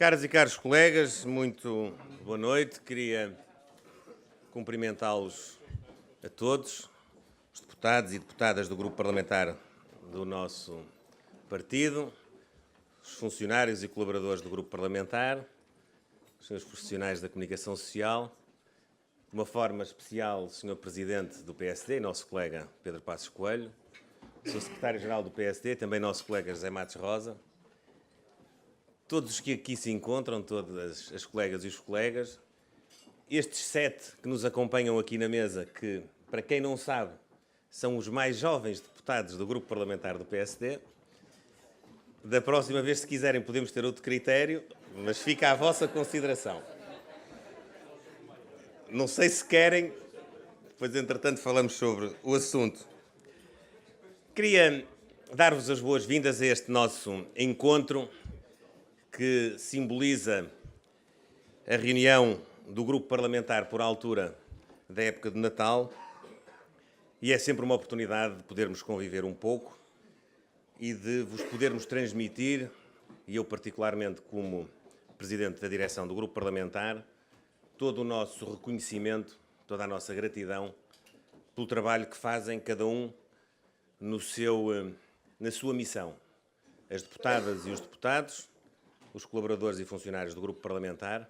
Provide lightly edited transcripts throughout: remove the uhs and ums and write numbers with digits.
Caras e caros colegas, muito boa noite. Queria cumprimentá-los a todos, os deputados e deputadas do grupo parlamentar do nosso partido, os funcionários e colaboradores do grupo parlamentar, os senhores profissionais da comunicação social, de uma forma especial o senhor Presidente do PSD, nosso colega Pedro Passos Coelho, o senhor Secretário-Geral do PSD, também nosso colega José Matos Rosa, todos os que aqui se encontram, todas as colegas e os colegas, estes 7 que nos acompanham aqui na mesa, que, para quem não sabe, são os mais jovens deputados do grupo parlamentar do PSD. Da próxima vez, se quiserem, podemos ter outro critério, mas fica à vossa consideração. Não sei se querem, depois, entretanto, falamos sobre o assunto. Queria dar-vos as boas-vindas a este nosso encontro, que simboliza a reunião do grupo parlamentar por altura da época de Natal, e é sempre uma oportunidade de podermos conviver um pouco e de vos podermos transmitir, e eu particularmente como Presidente da direção do grupo parlamentar, todo o nosso reconhecimento, toda a nossa gratidão pelo trabalho que fazem cada um na sua missão. As deputadas e os deputados, os colaboradores e funcionários do grupo parlamentar,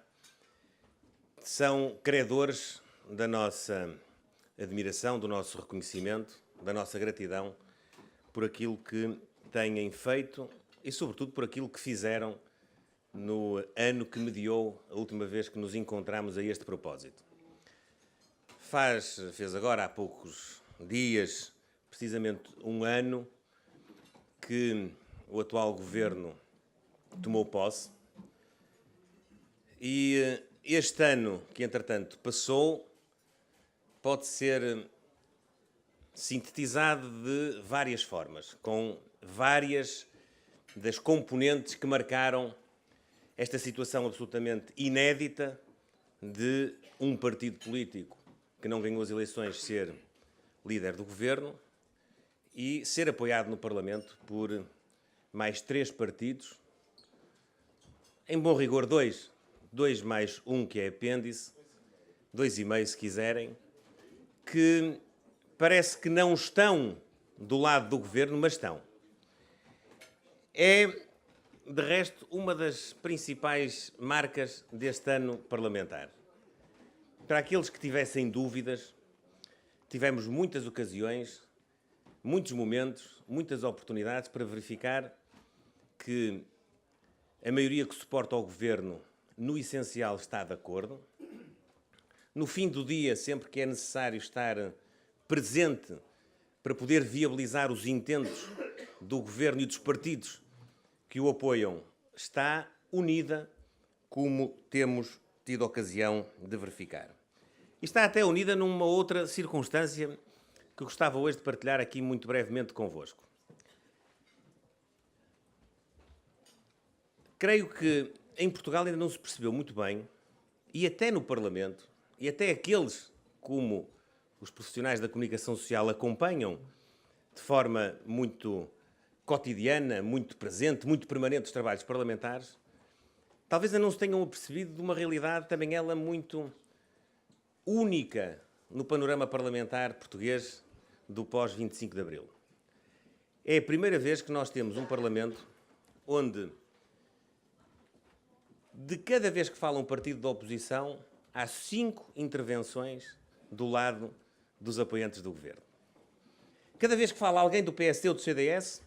são credores da nossa admiração, do nosso reconhecimento, da nossa gratidão por aquilo que têm feito e, sobretudo, por aquilo que fizeram no ano que mediou a última vez que nos encontramos a este propósito. Fez agora, há poucos dias, precisamente um ano, que o atual governo tomou posse, e este ano que, entretanto, passou, pode ser sintetizado de várias formas, com várias das componentes que marcaram esta situação absolutamente inédita de um partido político que não ganhou as eleições ser líder do governo e ser apoiado no Parlamento por mais 3 partidos, em bom rigor 2 mais um que é apêndice, 2,5 se quiserem, que parece que não estão do lado do governo, mas estão. É, de resto, uma das principais marcas deste ano parlamentar. Para aqueles que tivessem dúvidas, tivemos muitas ocasiões, muitos momentos, muitas oportunidades para verificar que a maioria que suporta o governo, no essencial, está de acordo. No fim do dia, sempre que é necessário estar presente para poder viabilizar os intentos do governo e dos partidos que o apoiam, está unida, como temos tido ocasião de verificar. E está até unida numa outra circunstância que gostava hoje de partilhar aqui muito brevemente convosco. Creio que em Portugal ainda não se percebeu muito bem, e até no Parlamento, e até aqueles como os profissionais da comunicação social acompanham de forma muito cotidiana, muito presente, muito permanente os trabalhos parlamentares, talvez ainda não se tenham apercebido de uma realidade também ela muito única no panorama parlamentar português do pós-25 de Abril. É a primeira vez que nós temos um Parlamento onde, de cada vez que fala um partido da oposição, há 5 intervenções do lado dos apoiantes do governo. Cada vez que fala alguém do PSD ou do CDS,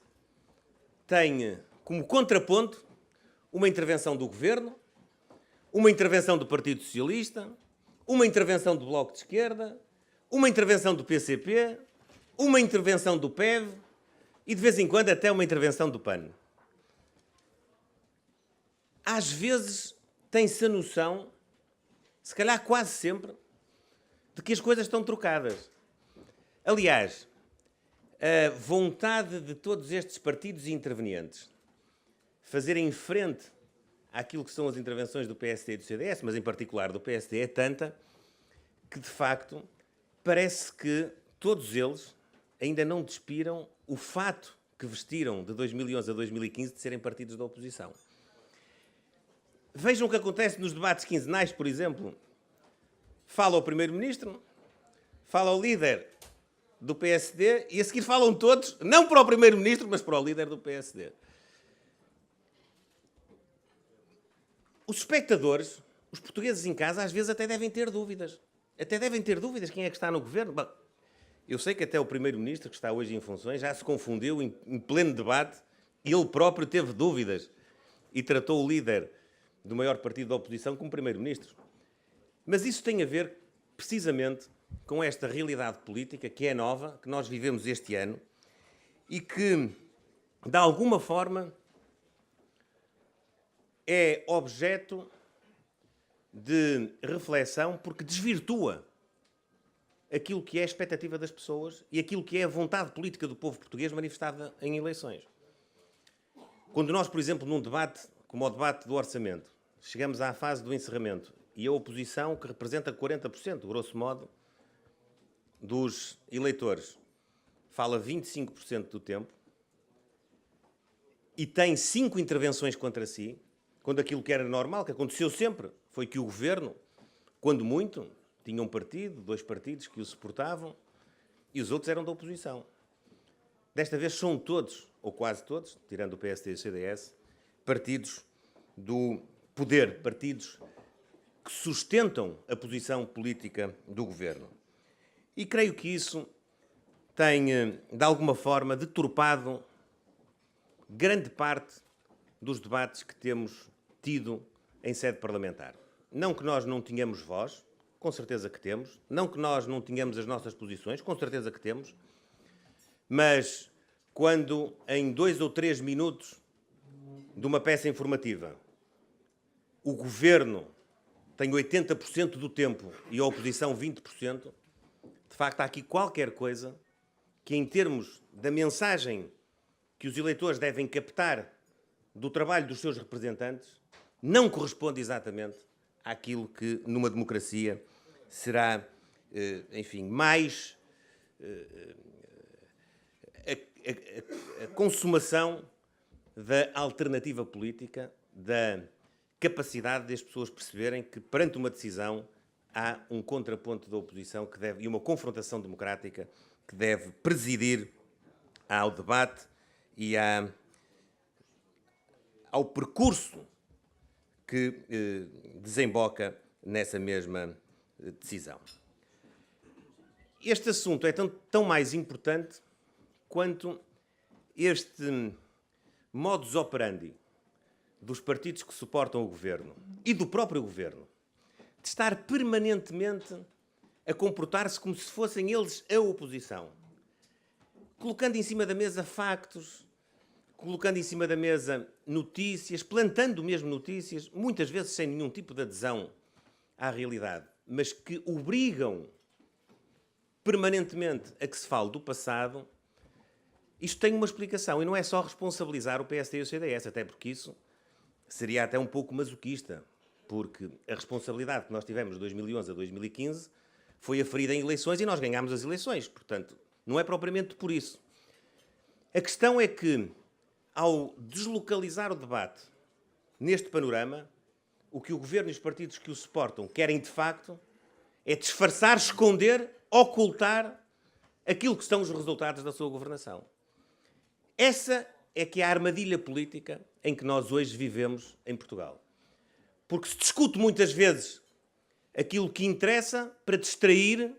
tem como contraponto uma intervenção do governo, uma intervenção do Partido Socialista, uma intervenção do Bloco de Esquerda, uma intervenção do PCP, uma intervenção do PEV e, de vez em quando, até uma intervenção do PAN. Às vezes tem-se a noção, se calhar quase sempre, de que as coisas estão trocadas. Aliás, a vontade de todos estes partidos intervenientes fazerem frente àquilo que são as intervenções do PSD e do CDS, mas em particular do PSD, é tanta que, de facto, parece que todos eles ainda não despiram o fato que vestiram de 2011 a 2015 de serem partidos da oposição. Vejam o que acontece nos debates quinzenais, por exemplo. Fala o Primeiro-Ministro, fala o líder do PSD e a seguir falam todos, não para o Primeiro-Ministro, mas para o líder do PSD. Os espectadores, os portugueses em casa, às vezes até devem ter dúvidas. Até devem ter dúvidas quem é que está no governo. Bom, eu sei que até o Primeiro-Ministro, que está hoje em funções, já se confundiu em pleno debate e ele próprio teve dúvidas e tratou o líder do maior partido da oposição como Primeiro-Ministro. Mas isso tem a ver, precisamente, com esta realidade política que é nova, que nós vivemos este ano e que, de alguma forma, é objeto de reflexão porque desvirtua aquilo que é a expectativa das pessoas e aquilo que é a vontade política do povo português manifestada em eleições. Quando nós, por exemplo, num debate, como o debate do orçamento, chegamos à fase do encerramento e a oposição, que representa 40%, grosso modo, dos eleitores, fala 25% do tempo e tem 5 intervenções contra si, quando aquilo que era normal, que aconteceu sempre, foi que o governo, quando muito, tinha um partido, 2 partidos que o suportavam e os outros eram da oposição. Desta vez são todos, ou quase todos, tirando o PSD e o CDS, partidos do poder, partidos que sustentam a posição política do governo. E creio que isso tem, de alguma forma, deturpado grande parte dos debates que temos tido em sede parlamentar. Não que nós não tenhamos voz, com certeza que temos, não que nós não tenhamos as nossas posições, com certeza que temos, mas quando em 2 ou 3 minutos de uma peça informativa o governo tem 80% do tempo e a oposição 20%, de facto há aqui qualquer coisa que, em termos da mensagem que os eleitores devem captar do trabalho dos seus representantes, não corresponde exatamente àquilo que, numa democracia, será, enfim, mais a consumação da alternativa política, da capacidade das pessoas perceberem que, perante uma decisão, há um contraponto da oposição que deve, e uma confrontação democrática que deve presidir ao debate e ao percurso que desemboca nessa mesma decisão. Este assunto é tão mais importante quanto este modus operandi dos partidos que suportam o governo e do próprio governo de estar permanentemente a comportar-se como se fossem eles a oposição, colocando em cima da mesa factos, colocando em cima da mesa notícias, plantando mesmo notícias, muitas vezes sem nenhum tipo de adesão à realidade, mas que obrigam permanentemente a que se fale do passado. Isto tem uma explicação e não é só responsabilizar o PSD e o CDS, até porque isso seria até um pouco masoquista, porque a responsabilidade que nós tivemos de 2011 a 2015 foi aferida em eleições e nós ganhámos as eleições. Portanto, não é propriamente por isso. A questão é que, ao deslocalizar o debate neste panorama, o que o governo e os partidos que o suportam querem, de facto, é disfarçar, esconder, ocultar aquilo que são os resultados da sua governação. Essa é que é a armadilha política em que nós hoje vivemos em Portugal. Porque se discute muitas vezes aquilo que interessa para distrair,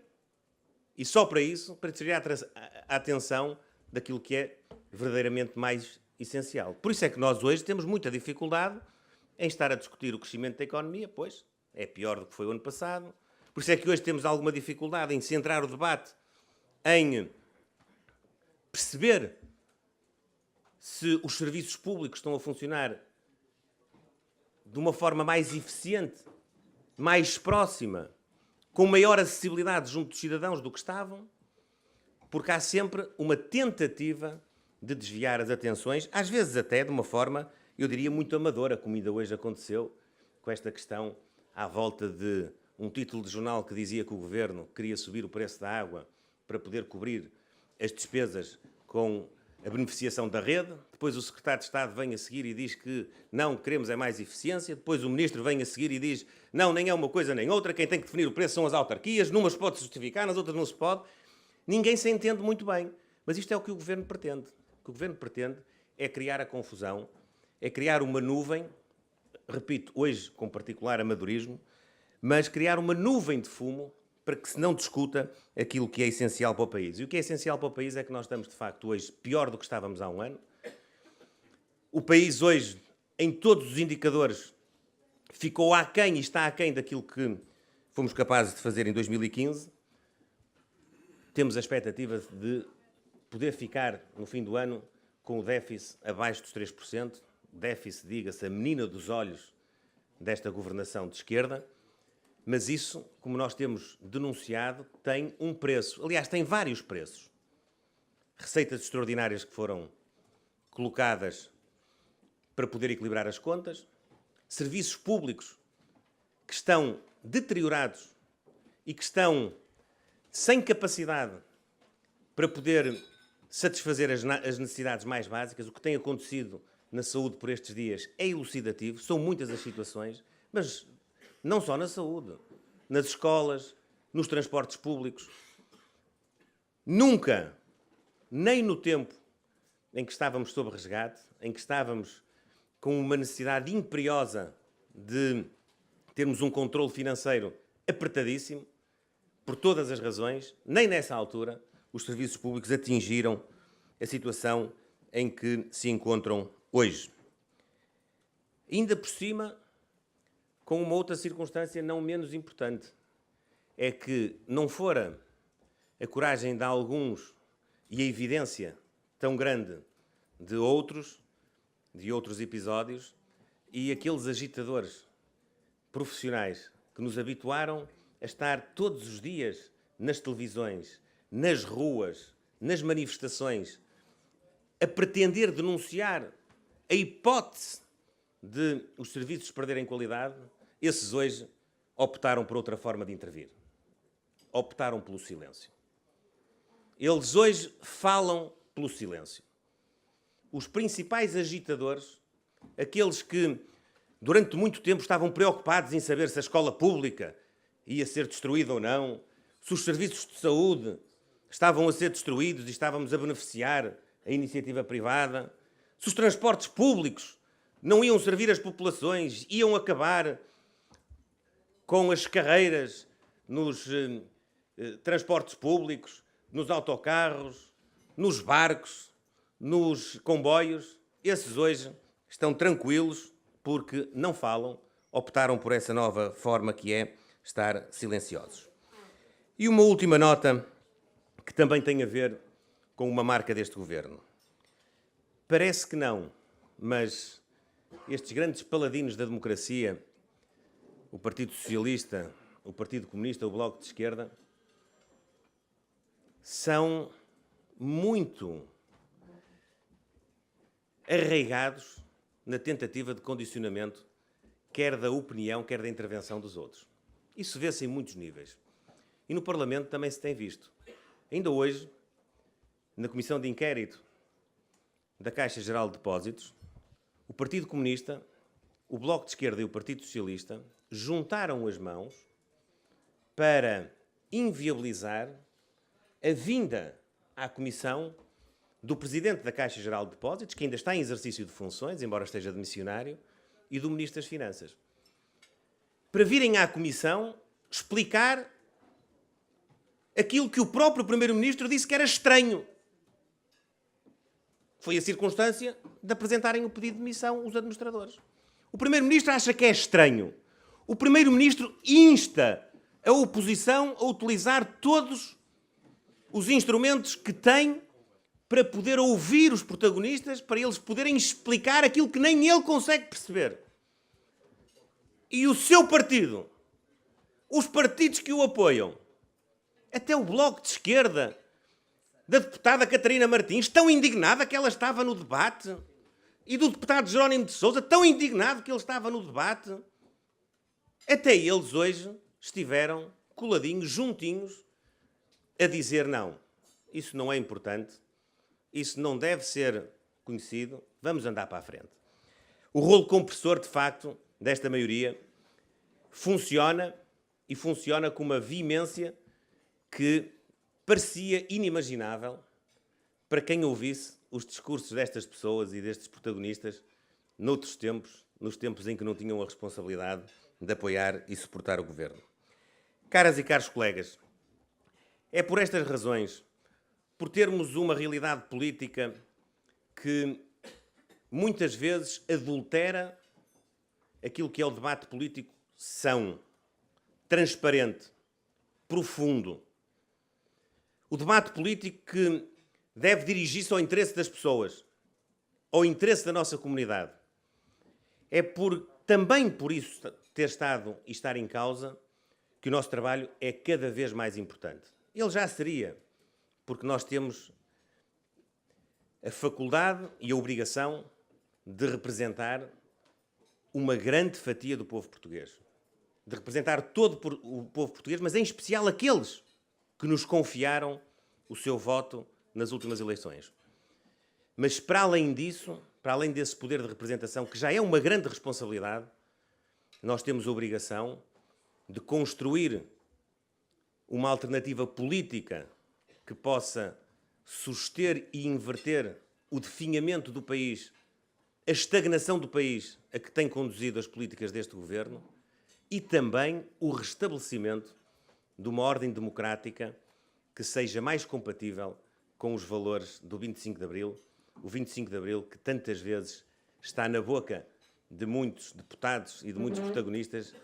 e só para isso, para distrair a atenção daquilo que é verdadeiramente mais essencial. Por isso é que nós hoje temos muita dificuldade em estar a discutir o crescimento da economia, pois é pior do que foi o ano passado. Por isso é que hoje temos alguma dificuldade em centrar o debate em perceber se os serviços públicos estão a funcionar de uma forma mais eficiente, mais próxima, com maior acessibilidade junto dos cidadãos do que estavam, porque há sempre uma tentativa de desviar as atenções, às vezes até de uma forma, eu diria, muito amadora, como ainda hoje aconteceu, com esta questão à volta de um título de jornal que dizia que o governo queria subir o preço da água para poder cobrir as despesas com a beneficiação da rede, depois o secretário de Estado vem a seguir e diz que não, queremos é mais eficiência, depois o ministro vem a seguir e diz não, nem é uma coisa nem outra, quem tem que definir o preço são as autarquias, numas pode-se justificar, nas outras não se pode. Ninguém se entende muito bem, mas isto é o que o Governo pretende. O que o Governo pretende é criar a confusão, é criar uma nuvem, repito, hoje com particular amadorismo, mas criar uma nuvem de fumo para que se não discuta aquilo que é essencial para o país. E o que é essencial para o país é que nós estamos, de facto, hoje pior do que estávamos há um ano. O país hoje, em todos os indicadores, ficou aquém e está aquém daquilo que fomos capazes de fazer em 2015. Temos a expectativa de poder ficar, no fim do ano, com o déficit abaixo dos 3%. Déficit, diga-se, a menina dos olhos desta governação de esquerda. Mas isso, como nós temos denunciado, tem um preço. Aliás, tem vários preços. Receitas extraordinárias que foram colocadas para poder equilibrar as contas, serviços públicos que estão deteriorados e que estão sem capacidade para poder satisfazer as necessidades mais básicas. O que tem acontecido na saúde por estes dias é elucidativo, são muitas as situações, mas não só na saúde, nas escolas, nos transportes públicos. Nunca, nem no tempo em que estávamos sob resgate, em que estávamos com uma necessidade imperiosa de termos um controle financeiro apertadíssimo, por todas as razões, nem nessa altura os serviços públicos atingiram a situação em que se encontram hoje. Ainda por cima, com uma outra circunstância não menos importante, é que não fora a coragem de alguns e a evidência tão grande de outros episódios e aqueles agitadores profissionais que nos habituaram a estar todos os dias nas televisões, nas ruas, nas manifestações, a pretender denunciar a hipótese de os serviços perderem qualidade, esses hoje optaram por outra forma de intervir. Optaram pelo silêncio. Eles hoje falam pelo silêncio. Os principais agitadores, aqueles que durante muito tempo estavam preocupados em saber se a escola pública ia ser destruída ou não, se os serviços de saúde estavam a ser destruídos e estávamos a beneficiar a iniciativa privada, se os transportes públicos não iam servir as populações, iam acabar com as carreiras nos transportes públicos, nos autocarros, nos barcos, nos comboios, esses hoje estão tranquilos porque não falam, optaram por essa nova forma que é estar silenciosos. E uma última nota que também tem a ver com uma marca deste governo. Parece que não, mas estes grandes paladinos da democracia, o Partido Socialista, o Partido Comunista, o Bloco de Esquerda, são muito arraigados na tentativa de condicionamento, quer da opinião, quer da intervenção dos outros. Isso vê-se em muitos níveis. E no Parlamento também se tem visto. Ainda hoje, na Comissão de Inquérito da Caixa Geral de Depósitos, o Partido Comunista, o Bloco de Esquerda e o Partido Socialista juntaram as mãos para inviabilizar a vinda à Comissão do Presidente da Caixa Geral de Depósitos, que ainda está em exercício de funções, embora esteja de missionário, e do Ministro das Finanças, para virem à Comissão explicar aquilo que o próprio Primeiro-Ministro disse que era estranho. Foi a circunstância de apresentarem o pedido de demissão os administradores. O Primeiro-Ministro acha que é estranho. O Primeiro-Ministro insta a oposição a utilizar todos os instrumentos que tem para poder ouvir os protagonistas, para eles poderem explicar aquilo que nem ele consegue perceber. E o seu partido, os partidos que o apoiam, até o Bloco de Esquerda, da deputada Catarina Martins, tão indignada que ela estava no debate, e do deputado Jerónimo de Sousa, tão indignado que ele estava no debate, até eles hoje estiveram coladinhos, juntinhos, a dizer não, isso não é importante, isso não deve ser conhecido, vamos andar para a frente. O rolo compressor, de facto, desta maioria funciona e funciona com uma veemência que parecia inimaginável para quem ouvisse os discursos destas pessoas e destes protagonistas noutros tempos, nos tempos em que não tinham a responsabilidade de apoiar e suportar o governo. Caras e caros colegas, é por estas razões, por termos uma realidade política que muitas vezes adultera aquilo que é o debate político são, transparente, profundo. O debate político que deve dirigir-se ao interesse das pessoas, ao interesse da nossa comunidade. É também por isso ter estado e estar em causa que o nosso trabalho é cada vez mais importante. Ele já seria, porque nós temos a faculdade e a obrigação de representar uma grande fatia do povo português. De representar todo o povo português, mas em especial aqueles que nos confiaram o seu voto nas últimas eleições. Mas para além disso, para além desse poder de representação, que já é uma grande responsabilidade, nós temos a obrigação de construir uma alternativa política que possa suster e inverter o definhamento do país, a estagnação do país a que tem conduzido as políticas deste governo e também o restabelecimento de uma ordem democrática que seja mais compatível com os valores do 25 de Abril, o 25 de Abril que tantas vezes está na boca de muitos deputados e de muitos protagonistas,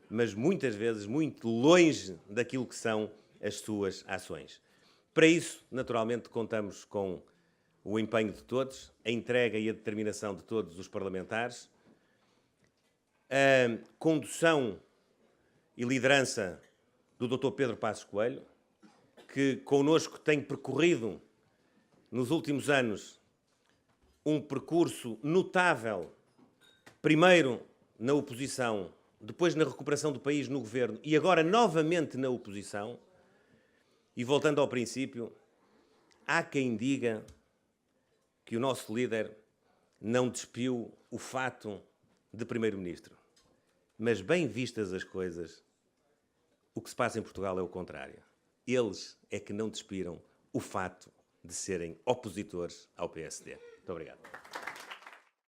mas muitas vezes muito longe daquilo que são as suas ações. Para isso, naturalmente, contamos com o empenho de todos, a entrega e a determinação de todos os parlamentares, a condução e liderança do Dr. Pedro Passos Coelho, que connosco tem percorrido nos últimos anos um percurso notável, primeiro na oposição, depois na recuperação do país no governo e agora novamente na oposição. E voltando ao princípio, há quem diga que o nosso líder não despiu o fato de primeiro-ministro. Mas bem vistas as coisas, o que se passa em Portugal é o contrário. Eles é que não despiram o fato de serem opositores ao PSD. Muito obrigado.